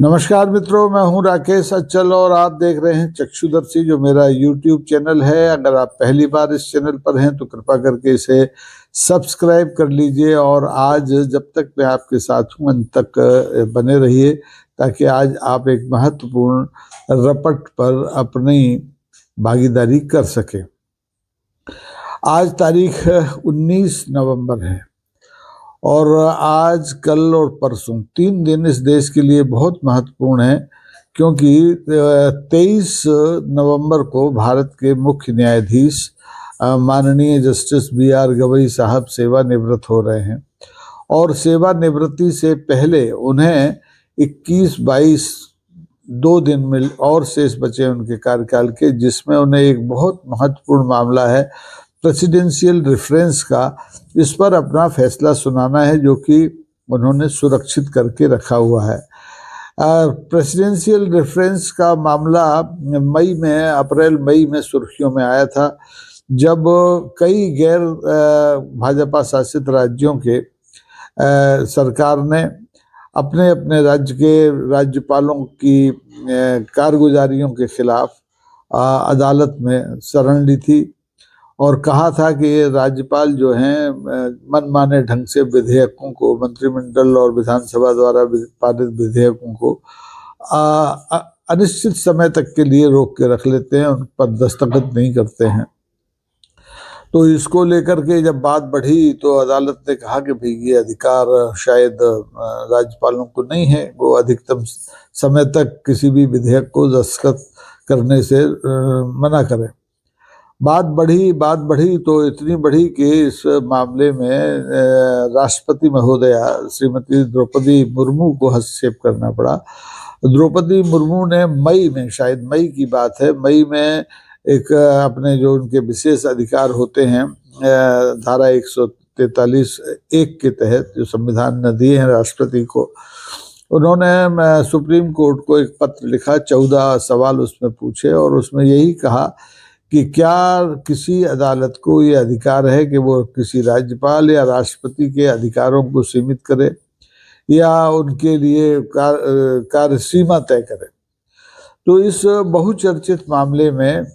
नमस्कार मित्रों, मैं हूं राकेश अचल और आप देख रहे हैं चक्षुदर्शी, जो मेरा YouTube चैनल है। अगर आप पहली बार इस चैनल पर हैं तो कृपा करके इसे सब्सक्राइब कर लीजिए और आज जब तक मैं आपके साथ हूं अंत तक बने रहिए, ताकि आज आप एक महत्वपूर्ण रपट पर अपनी भागीदारी कर सकें। आज तारीख 19 नवंबर है और आज, कल और परसों 3 दिन इस देश के लिए बहुत महत्वपूर्ण है, क्योंकि 23 नवंबर को भारत के मुख्य न्यायाधीश माननीय जस्टिस B.R. गवई साहब सेवानिवृत्त हो रहे हैं। और सेवानिवृत्ति से पहले उन्हें 21-22 2 दिन में और शेष बचे उनके कार्यकाल के, जिसमें उन्हें एक बहुत महत्वपूर्ण मामला है प्रेसिडेंशियल रेफरेंस का, इस पर अपना फैसला सुनाना है, जो कि उन्होंने सुरक्षित करके रखा हुआ है। प्रेसिडेंशियल रेफरेंस का मामला अप्रैल मई में सुर्खियों में आया था, जब कई गैर भाजपा शासित राज्यों के सरकार ने अपने अपने राज्य के राज्यपालों की कारगुजारियों के खिलाफ अदालत में शरण ली थी और कहा था कि ये राज्यपाल जो हैं मनमाने ढंग से विधेयकों को, मंत्रिमंडल और विधानसभा द्वारा पारित विधेयकों को अनिश्चित समय तक के लिए रोक के रख लेते हैं, उन पर दस्तखत नहीं करते हैं। तो इसको लेकर के जब बात बढ़ी तो अदालत ने कहा कि भाई ये अधिकार शायद राज्यपालों को नहीं है, वो अधिकतम समय तक किसी भी विधेयक को दस्तखत करने से मना करें। बात बढ़ी तो इतनी बढ़ी कि इस मामले में राष्ट्रपति महोदया श्रीमती द्रौपदी मुर्मू को हस्तक्षेप करना पड़ा। द्रौपदी मुर्मू ने मई में, शायद मई की बात है, मई में एक अपने जो उनके विशेष अधिकार होते हैं धारा 143(1) के तहत, जो संविधान ने दिए हैं राष्ट्रपति को, उन्होंने सुप्रीम कोर्ट को एक पत्र लिखा, 14 सवाल उसमें पूछे और उसमें यही कहा कि क्या किसी अदालत को ये अधिकार है कि वो किसी राज्यपाल या राष्ट्रपति के अधिकारों को सीमित करे या उनके लिए कार्य सीमा तय करे। तो इस बहुचर्चित मामले में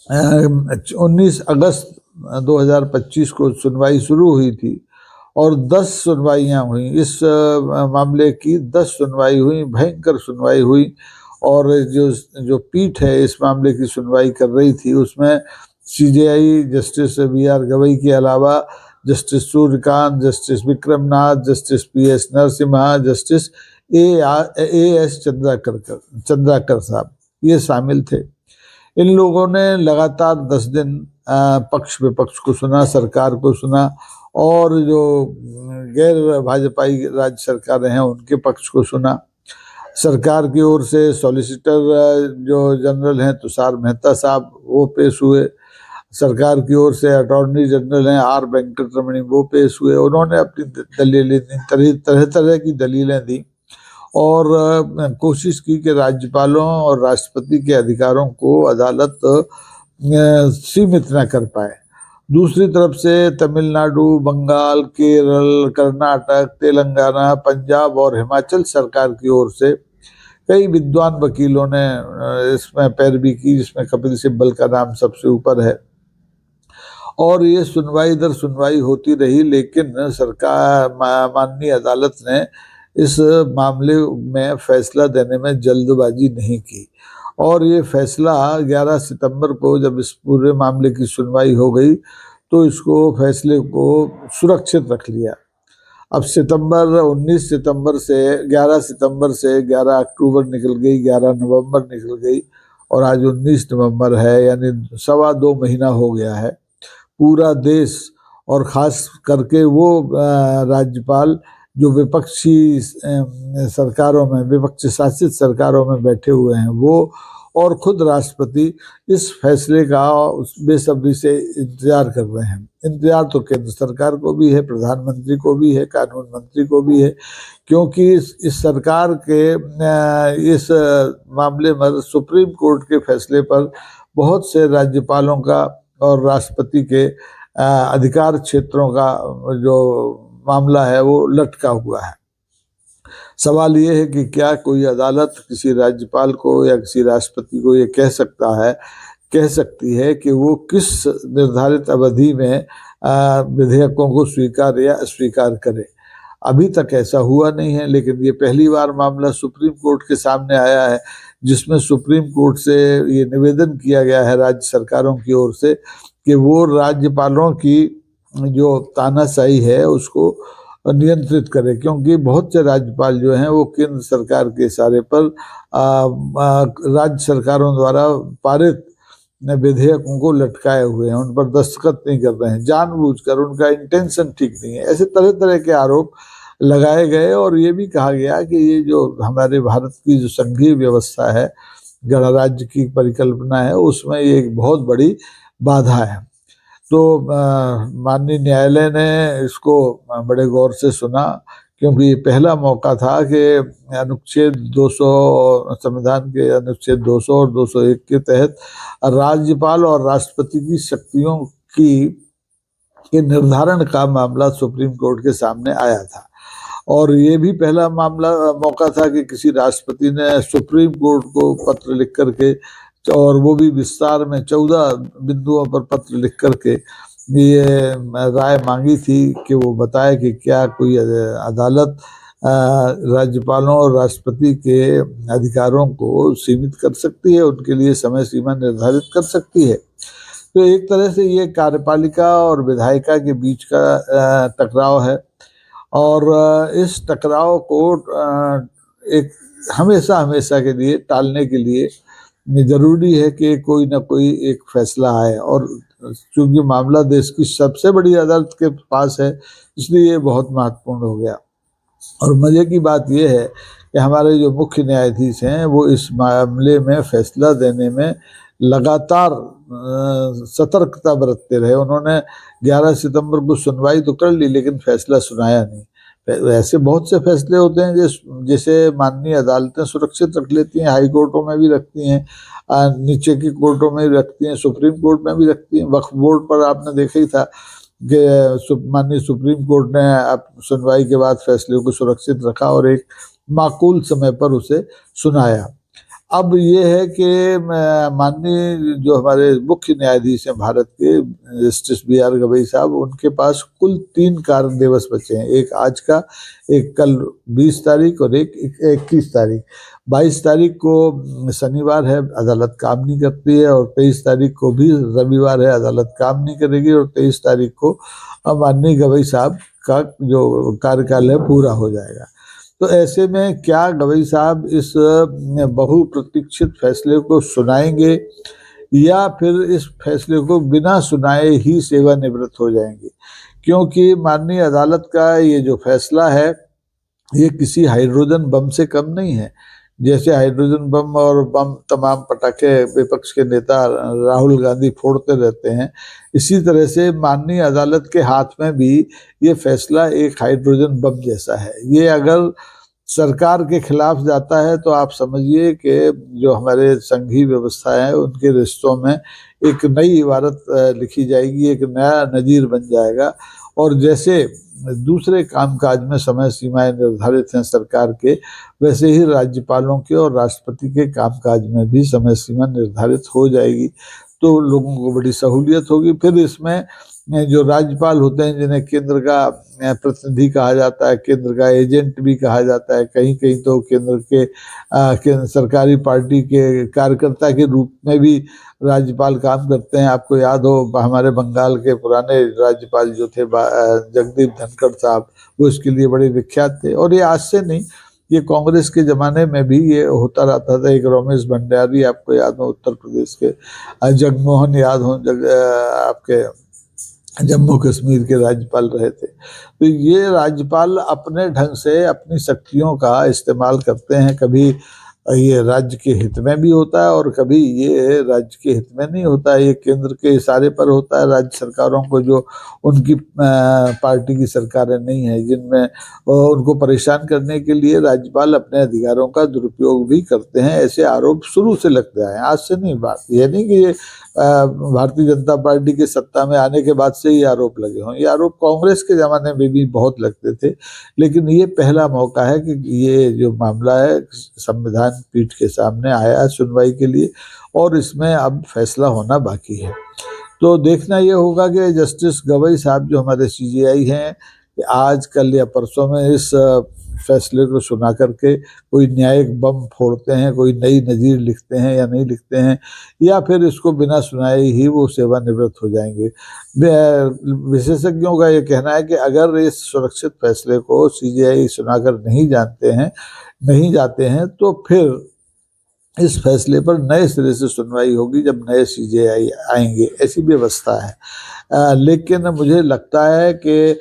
19 अगस्त 2025 को सुनवाई शुरू हुई थी और 10 सुनवाइयाँ हुई। इस मामले की 10 सुनवाई हुई, भयंकर सुनवाई हुई। और जो पीठ है इस मामले की सुनवाई कर रही थी, उसमें CJI जस्टिस B.R. गवई के अलावा justice Suryakant, justice Vikram Nath, justice P.S. Narasimha, justice A.S. Chandrakar साहब, ये शामिल थे। इन लोगों ने लगातार 10 दिन पक्ष विपक्ष को सुना, सरकार को सुना, और जो गैर भाजपाई राज्य सरकारें हैं उनके पक्ष को सुना। सरकार की ओर से सॉलिसिटर जो जनरल हैं तुषार मेहता साहब, वो पेश हुए। सरकार की ओर से अटॉर्नी जनरल हैं R. वेंकटरमणी, वो पेश हुए। उन्होंने अपनी दलीलें दी, तरह की दलीलें दी और कोशिश की कि राज्यपालों और राष्ट्रपति के अधिकारों को अदालत सीमित न कर पाए। दूसरी तरफ से तमिलनाडु, बंगाल, केरल, कर्नाटक, तेलंगाना, पंजाब और हिमाचल सरकार की ओर से कई विद्वान वकीलों ने इसमें पैरवी की, जिसमें कपिल सिब्बल का नाम सबसे ऊपर है। और ये सुनवाई दर सुनवाई होती रही, लेकिन सरकार, माननीय अदालत ने इस मामले में फैसला देने में जल्दबाजी नहीं की और ये फैसला 11 सितंबर को, जब इस पूरे मामले की सुनवाई हो गई, तो इसको फैसले को सुरक्षित रख लिया। अब 19 सितंबर से 11 सितंबर से 11 अक्टूबर निकल गई, 11 नवंबर निकल गई और आज 19 नवंबर है, यानी 2.25 महीना हो गया है। पूरा देश और ख़ास करके वो राज्यपाल जो विपक्षी सरकारों में, विपक्ष शासित सरकारों में बैठे हुए हैं, वो और खुद राष्ट्रपति इस फैसले का बेसब्री से इंतजार कर रहे हैं। इंतजार तो केंद्र सरकार को भी है, प्रधानमंत्री को भी है, कानून मंत्री को भी है, क्योंकि इस सरकार के इस मामले में सुप्रीम कोर्ट के फैसले पर बहुत से राज्यपालों का और राष्ट्रपति के अधिकार क्षेत्रों का जो मामला है वो लटका हुआ है। सवाल ये है कि क्या कोई अदालत किसी राज्यपाल को या किसी राष्ट्रपति को ये कह सकती है कि वो किस निर्धारित अवधि में विधेयकों को स्वीकार या अस्वीकार करे। अभी तक ऐसा हुआ नहीं है, लेकिन ये पहली बार मामला सुप्रीम कोर्ट के सामने आया है, जिसमें सुप्रीम कोर्ट से ये निवेदन किया गया है राज्य सरकारों की ओर से कि वो राज्यपालों की जो तानाशाही है उसको नियंत्रित करे, क्योंकि बहुत से राज्यपाल जो हैं वो केंद्र सरकार के इशारे पर राज्य सरकारों द्वारा पारित विधेयकों को लटकाए हुए हैं, उन पर दस्तखत नहीं कर रहे हैं जानबूझकर, उनका इंटेंशन ठीक नहीं है। ऐसे तरह तरह के आरोप लगाए गए और ये भी कहा गया कि ये जो हमारे भारत की जो संघीय व्यवस्था है, गणराज्य की परिकल्पना है, उसमें ये एक बहुत बड़ी बाधा है। तो माननीय न्यायालय ने इसको बड़े गौर से सुना, क्योंकि ये पहला मौका था कि अनुच्छेद 200 संविधान के अनुच्छेद 200 और 201 के तहत राज्यपाल और राष्ट्रपति की शक्तियों के निर्धारण का मामला सुप्रीम कोर्ट के सामने आया था। और ये भी पहला मौका था कि किसी राष्ट्रपति ने सुप्रीम कोर्ट को पत्र लिख करके, और वो भी विस्तार में 14 बिंदुओं पर पत्र लिख करके ये राय मांगी थी कि वो बताए कि क्या कोई अदालत राज्यपालों और राष्ट्रपति के अधिकारों को सीमित कर सकती है, उनके लिए समय सीमा निर्धारित कर सकती है। तो एक तरह से ये कार्यपालिका और विधायिका के बीच का टकराव है, और इस टकराव को एक हमेशा के लिए टालने के लिए जरूरी है कि कोई ना कोई एक फैसला आए, और चूंकि मामला देश की सबसे बड़ी अदालत के पास है, इसलिए ये बहुत महत्वपूर्ण हो गया। और मजे की बात यह है कि हमारे जो मुख्य न्यायाधीश हैं वो इस मामले में फैसला देने में लगातार सतर्कता बरतते रहे। उन्होंने 11 सितंबर को सुनवाई तो कर ली, लेकिन फैसला सुनाया नहीं। ऐसे बहुत से फैसले होते हैं जैसे माननीय अदालतें सुरक्षित रख लेती हैं, हाई कोर्टों में भी रखती हैं, नीचे की कोर्टों में भी रखती हैं, सुप्रीम कोर्ट में भी रखती हैं। वक्फ बोर्ड पर आपने देखा ही था कि माननीय सुप्रीम कोर्ट ने सुनवाई के बाद फैसले को सुरक्षित रखा और एक माकूल समय पर उसे सुनाया। अब ये है कि माननीय जो हमारे मुख्य न्यायाधीश हैं भारत के, जस्टिस BR गवई साहब, उनके पास कुल 3 कार्य दिवस बचे हैं। एक आज का, एक कल 20 तारीख और एक 21 तारीख। 22 तारीख को शनिवार है, अदालत काम नहीं करती है, और 23 तारीख को भी रविवार है, अदालत काम नहीं करेगी, और 23 तारीख को माननीय गवई साहब का जो कार्यकाल है पूरा हो जाएगा। तो ऐसे में क्या गवई साहब इस बहुप्रतीक्षित फैसले को सुनाएंगे या फिर इस फैसले को बिना सुनाए ही सेवानिवृत्त हो जाएंगे? क्योंकि माननीय अदालत का ये जो फैसला है ये किसी हाइड्रोजन बम से कम नहीं है। जैसे हाइड्रोजन बम और बम तमाम पटाखे विपक्ष के नेता राहुल गांधी फोड़ते रहते हैं, इसी तरह से माननीय अदालत के हाथ में भी ये फैसला एक हाइड्रोजन बम जैसा है। ये अगर सरकार के खिलाफ जाता है तो आप समझिए कि जो हमारे संघीय व्यवस्था है उनके रिश्तों में एक नई इबारत लिखी जाएगी, एक नया नजीर बन जाएगा। और जैसे दूसरे कामकाज में समय सीमाएं निर्धारित हैं सरकार के, वैसे ही राज्यपालों के और राष्ट्रपति के कामकाज में भी समय सीमा निर्धारित हो जाएगी, तो लोगों को बड़ी सहूलियत होगी। फिर इसमें जो राज्यपाल होते हैं, जिन्हें केंद्र का प्रतिनिधि कहा जाता है, केंद्र का एजेंट भी कहा जाता है, कहीं कहीं तो केंद्र के सरकारी पार्टी के कार्यकर्ता के रूप में भी राज्यपाल काम करते हैं। आपको याद हो हमारे बंगाल के पुराने राज्यपाल जो थे जगदीप धनखड़ साहब, वो इसके लिए बड़े विख्यात थे। और ये आज से नहीं, ये कांग्रेस के ज़माने में भी ये होता रहता था। एक रमेश भंडारी आपको याद हो, उत्तर प्रदेश के, जगमोहन याद हो, आपके जम्मू कश्मीर के राज्यपाल रहे थे। तो ये राज्यपाल अपने ढंग से अपनी शक्तियों का इस्तेमाल करते हैं। कभी ये राज्य के हित में भी होता है और कभी ये राज्य के हित में नहीं होता है, ये केंद्र के इशारे पर होता है। राज्य सरकारों को, जो उनकी पार्टी की सरकारें नहीं है, जिनमें उनको परेशान करने के लिए राज्यपाल अपने अधिकारों का दुरुपयोग भी करते हैं। ऐसे आरोप शुरू से लगते आए, आज से नहीं बात। ये नहीं कि ये भारतीय जनता पार्टी के सत्ता में आने के बाद से ही आरोप लगे हों। ये आरोप कांग्रेस के ज़माने में भी बहुत लगते थे, लेकिन ये पहला मौका है कि ये जो मामला है संविधान पीठ के सामने आया है सुनवाई के लिए, और इसमें अब फैसला होना बाकी है। तो देखना ये होगा कि जस्टिस गवई साहब जो हमारे सीजेआई हैं, कि आज कल या परसों में इस फैसले को सुना करके कोई न्यायिक बम फोड़ते हैं, कोई नई नज़ीर लिखते हैं या नहीं लिखते हैं, या फिर इसको बिना सुनाए ही वो सेवानिवृत्त हो जाएंगे। विशेषज्ञों का ये कहना है कि अगर इस सुरक्षित फैसले को सीजेआई सुनाकर नहीं जाते हैं तो फिर इस फैसले पर नए सिरे से सुनवाई होगी जब नए सीजेआई आएंगे, ऐसी व्यवस्था है। लेकिन मुझे लगता है कि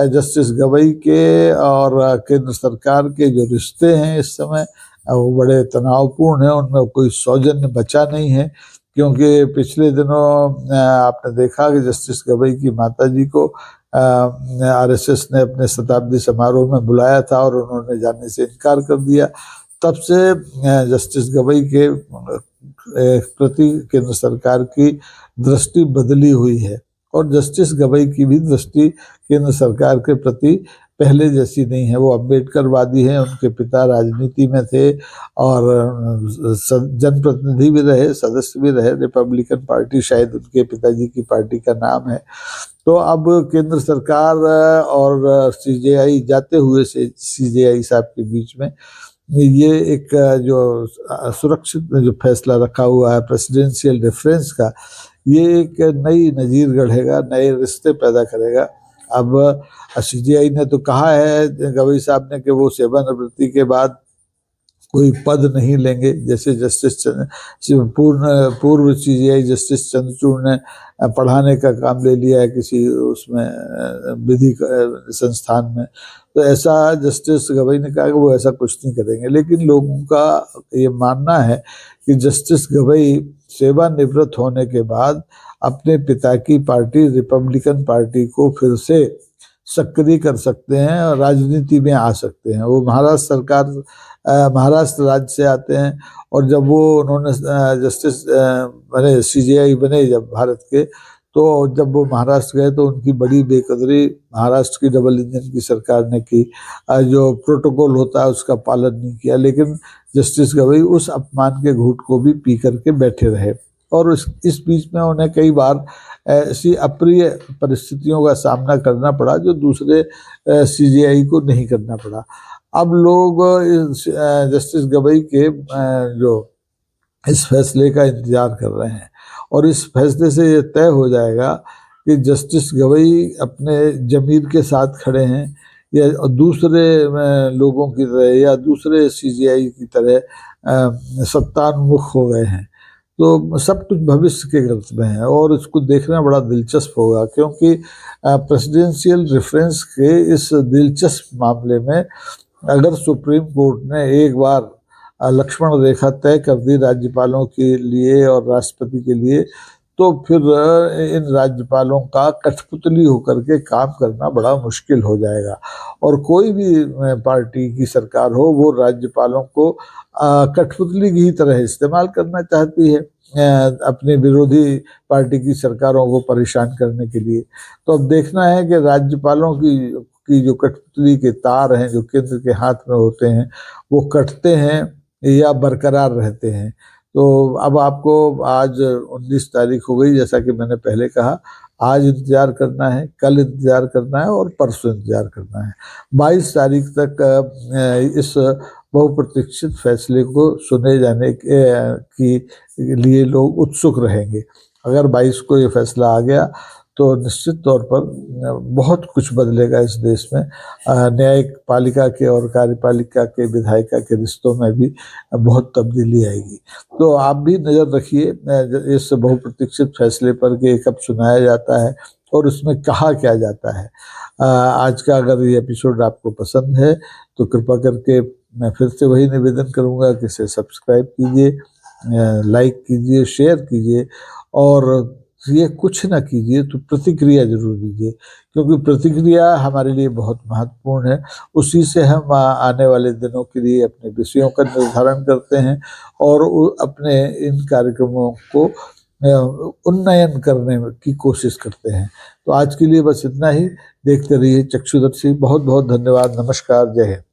जस्टिस गवई के और केंद्र सरकार के जो रिश्ते हैं इस समय वो बड़े तनावपूर्ण हैं, उनमें कोई सौजन्य बचा नहीं है। क्योंकि पिछले दिनों आपने देखा कि जस्टिस गवई की माताजी को आरएसएस ने अपने शताब्दी समारोह में बुलाया था और उन्होंने जाने से इनकार कर दिया। तब से जस्टिस गवई के प्रति केंद्र सरकार की दृष्टि बदली हुई है, और जस्टिस गवई की भी दृष्टि केंद्र सरकार के प्रति पहले जैसी नहीं है। वो अम्बेडकरवादी हैं, उनके पिता राजनीति में थे और जनप्रतिनिधि भी रहे, सदस्य भी रहे। रिपब्लिकन पार्टी शायद उनके पिताजी की पार्टी का नाम है। तो अब केंद्र सरकार और सीजेआई जाते हुए से सीजेआई साहब के बीच में ये एक जो सुरक्षित जो फैसला रखा हुआ है प्रेसिडेंशियल डिफरेंस का, ये एक नई नज़ीर गढ़ेगा, नए रिश्ते पैदा करेगा। अब सीजेआई ने तो कहा है गवई साहब ने कि वो सेवानिवृत्ति के बाद कोई पद नहीं लेंगे। जैसे जस्टिस पूर्व सीजेआई जस्टिस चंद्रचूड़ ने पढ़ाने का काम ले लिया है किसी उसमें विधि संस्थान में, तो ऐसा जस्टिस गवई ने कहा कि वो ऐसा कुछ नहीं करेंगे। लेकिन लोगों का ये मानना है कि जस्टिस गवई सेवानिवृत्त होने के बाद अपने पिता की पार्टी रिपब्लिकन पार्टी को फिर से सक्रिय कर सकते हैं और राजनीति में आ सकते हैं। वो महाराष्ट्र राज्य से आते हैं, और जब वो उन्होंने जस्टिस बने सीजेआई बने जब भारत के, तो जब वो महाराष्ट्र गए तो उनकी बड़ी बेकदरी महाराष्ट्र की डबल इंजन की सरकार ने की। जो प्रोटोकॉल होता है उसका पालन नहीं किया, लेकिन जस्टिस गवई उस अपमान के घूंट को भी पी करके बैठे रहे। और इस बीच में उन्हें कई बार ऐसी अप्रिय परिस्थितियों का सामना करना पड़ा जो दूसरे सीजेआई को नहीं करना पड़ा। अब लोग जस्टिस गवई के जो इस फैसले का इंतजार कर रहे हैं, और इस फैसले से ये तय हो जाएगा कि जस्टिस गवई अपने जमीर के साथ खड़े हैं या दूसरे लोगों की तरह या दूसरे सीजेआई की तरह सत्तान्मुख हो गए हैं। तो सब कुछ भविष्य के गर्त में है, और इसको देखना बड़ा दिलचस्प होगा। क्योंकि प्रेसिडेंशियल रेफरेंस के इस दिलचस्प मामले में अगर सुप्रीम कोर्ट ने एक बार लक्ष्मण रेखा तय कर दी राज्यपालों के लिए और राष्ट्रपति के लिए, तो फिर इन राज्यपालों का कठपुतली होकर के काम करना बड़ा मुश्किल हो जाएगा। और कोई भी पार्टी की सरकार हो, वो राज्यपालों को कठपुतली की तरह इस्तेमाल करना चाहती है अपने विरोधी पार्टी की सरकारों को परेशान करने के लिए। तो अब देखना है कि राज्यपालों की जो कठपुतली के तार हैं जो केंद्र के हाथ में होते हैं, वो कटते हैं या बरकरार रहते हैं। तो अब आपको आज 19 तारीख हो गई, जैसा कि मैंने पहले कहा, आज इंतजार करना है, कल इंतजार करना है और परसों इंतजार करना है। 22 तारीख तक इस बहुप्रतीक्षित फैसले को सुने जाने के लिए लोग उत्सुक रहेंगे। अगर 22 को ये फैसला आ गया तो निश्चित तौर पर बहुत कुछ बदलेगा इस देश में। न्यायिक पालिका के और कार्यपालिका के विधायिका के रिश्तों में भी बहुत तब्दीली आएगी। तो आप भी नज़र रखिए इस बहुप्रतीक्षित फैसले पर कि कब सुनाया जाता है और उसमें कहा क्या जाता है। आज का अगर ये एपिसोड आपको पसंद है तो कृपा करके मैं फिर से वही निवेदन करूँगा कि इसे सब्सक्राइब कीजिए, लाइक कीजिए, शेयर कीजिए, और ये कुछ ना कीजिए तो प्रतिक्रिया जरूर दीजिए, क्योंकि प्रतिक्रिया हमारे लिए बहुत महत्वपूर्ण है। उसी से हम आने वाले दिनों के लिए अपने विषयों का निर्धारण करते हैं और अपने इन कार्यक्रमों को उन्नयन करने की कोशिश करते हैं। तो आज के लिए बस इतना ही। देखते रहिए चक्षुदर्शी। बहुत बहुत धन्यवाद। नमस्कार। जय हिंद।